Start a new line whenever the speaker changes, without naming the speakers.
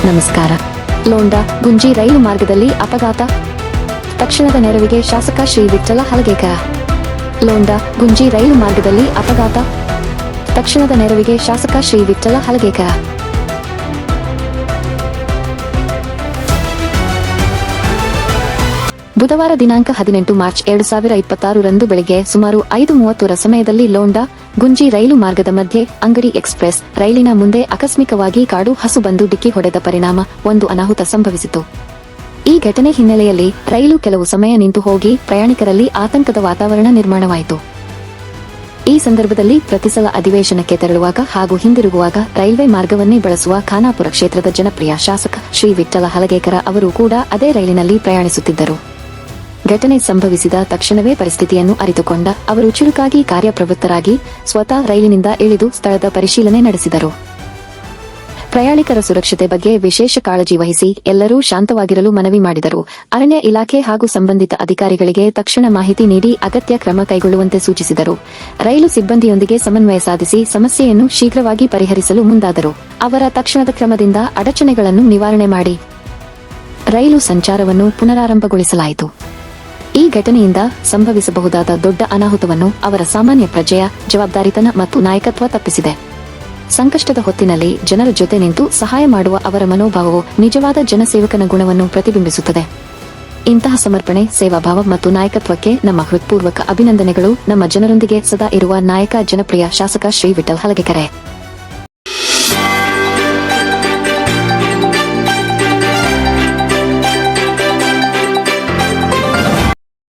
ನಮಸ್ಕಾರ. ಲೋಂಡಾ ಗುಂಜಿ ರೈಲು ಮಾರ್ಗದಲ್ಲಿ ಅಪಘಾತ, ತಕ್ಷಣದ ನೆರವಿಗೆ ಶಾಸಕ ಶ್ರೀ ವಿಠ್ಠಲ ಹಲಗೇಕರ. ಲೋಂಡಾ ಗುಂಜಿ ರೈಲು ಮಾರ್ಗದಲ್ಲಿ ಅಪಘಾತ, ತಕ್ಷಣದ ನೆರವಿಗೆ ಶಾಸಕ ಶ್ರೀ ವಿಠ್ಠಲ ಹಲಗೇಕರ. ಬುಧವಾರ ದಿನಾಂಕ 18 ಮಾರ್ಚ್ 2026 ರಂದು ಬೆಳಗ್ಗೆ ಸುಮಾರು 5:30 ಸಮಯದಲ್ಲಿ ಲೋಂಡಾ ಗುಂಜಿ ರೈಲು ಮಾರ್ಗದ ಮಧ್ಯೆ ಅಂಗಡಿ ಎಕ್ಸ್‌ಪ್ರೆಸ್ ರೈಲಿನ ಮುಂದೆ ಆಕಸ್ಮಿಕವಾಗಿ ಕಾಡು ಹಸು ಬಂದು ಡಿಕ್ಕಿ ಹೊಡೆದ ಪರಿಣಾಮ ಒಂದು ಅನಾಹುತ ಸಂಭವಿಸಿತು. ಈ ಘಟನೆ ಹಿನ್ನೆಲೆಯಲ್ಲಿ ರೈಲು ಕೆಲವು ಸಮಯ ನಿಂತು ಹೋಗಿ ಪ್ರಯಾಣಿಕರಲ್ಲಿ ಆತಂಕದ ವಾತಾವರಣ ನಿರ್ಮಾಣವಾಯಿತು. ಈ ಸಂದರ್ಭದಲ್ಲಿ ಪ್ರತಿಸಲ ಅಧಿವೇಶನಕ್ಕೆ ತೆರಳುವಾಗ ಹಾಗೂ ಹಿಂದಿರುಗುವಾಗ ರೈಲ್ವೆ ಮಾರ್ಗವನ್ನೇ ಬಳಸುವ ಖಾನಾಪುರ ಕ್ಷೇತ್ರದ ಜನಪ್ರಿಯ ಶಾಸಕ ಶ್ರೀ ವಿಠ್ಠಲ ಹಲಗೇಕರ ಅವರು ಕೂಡ ಅದೇ ರೈಲಿನಲ್ಲಿ ಪ್ರಯಾಣಿಸುತ್ತಿದ್ದರು. ಘಟನೆ ಸಂಭವಿಸಿದ ತಕ್ಷಣವೇ ಪರಿಸ್ಥಿತಿಯನ್ನು ಅರಿತುಕೊಂಡ ಅವರು ಚುರುಕಾಗಿ ಕಾರ್ಯಪ್ರವೃತ್ತರಾಗಿ ಸ್ವತಃ ರೈಲಿನಿಂದ ಇಳಿದು ಸ್ಥಳದ ಪರಿಶೀಲನೆ ನಡೆಸಿದರು. ಪ್ರಯಾಣಿಕರ ಸುರಕ್ಷತೆ ಬಗ್ಗೆ ವಿಶೇಷ ಕಾಳಜಿ ವಹಿಸಿ ಎಲ್ಲರೂ ಶಾಂತವಾಗಿರಲು ಮನವಿ ಮಾಡಿದರು. ಅರಣ್ಯ ಇಲಾಖೆ ಹಾಗೂ ಸಂಬಂಧಿತ ಅಧಿಕಾರಿಗಳಿಗೆ ತಕ್ಷಣ ಮಾಹಿತಿ ನೀಡಿ ಅಗತ್ಯ ಕ್ರಮ ಕೈಗೊಳ್ಳುವಂತೆ ಸೂಚಿಸಿದರು. ರೈಲು ಸಿಬ್ಬಂದಿಯೊಂದಿಗೆ ಸಮನ್ವಯ ಸಾಧಿಸಿ ಸಮಸ್ಯೆಯನ್ನು ಶೀಘ್ರವಾಗಿ ಪರಿಹರಿಸಲು ಮುಂದಾದರು. ಅವರ ತಕ್ಷಣದ ಕ್ರಮದಿಂದ ಅಡಚಣೆಗಳನ್ನು ನಿವಾರಣೆ ಮಾಡಿ ರೈಲು ಸಂಚಾರವನ್ನು ಪುನರಾರಂಭಗೊಳಿಸಲಾಯಿತು. ಈ ಘಟನೆಯಿಂದ ಸಂಭವಿಸಬಹುದಾದ ದೊಡ್ಡ ಅನಾಹುತವನ್ನು ಅವರ ಸಾಮಾನ್ಯ ಪ್ರಜೆಯ ಜವಾಬ್ದಾರಿತನ ಮತ್ತು ನಾಯಕತ್ವ ತಪ್ಪಿಸಿದೆ. ಸಂಕಷ್ಟದ ಹೊತ್ತಿನಲ್ಲಿ ಜನರ ಜೊತೆ ನಿಂತು ಸಹಾಯ ಮಾಡುವ ಅವರ ಮನೋಭಾವವು ನಿಜವಾದ ಜನಸೇವಕನ ಗುಣವನ್ನು ಪ್ರತಿಬಿಂಬಿಸುತ್ತದೆ. ಇಂತಹ ಸಮರ್ಪಣೆ, ಸೇವಾಭಾವ ಮತ್ತು ನಾಯಕತ್ವಕ್ಕೆ ನಮ್ಮ ಹೃತ್ಪೂರ್ವಕ ಅಭಿನಂದನೆಗಳು. ನಮ್ಮ ಜನರೊಂದಿಗೆ ಸದಾ ಇರುವ ನಾಯಕ, ಜನಪ್ರಿಯ ಶಾಸಕ ಶ್ರೀ ವಿಠ್ಠಲ ಹಲಗೇಕರ.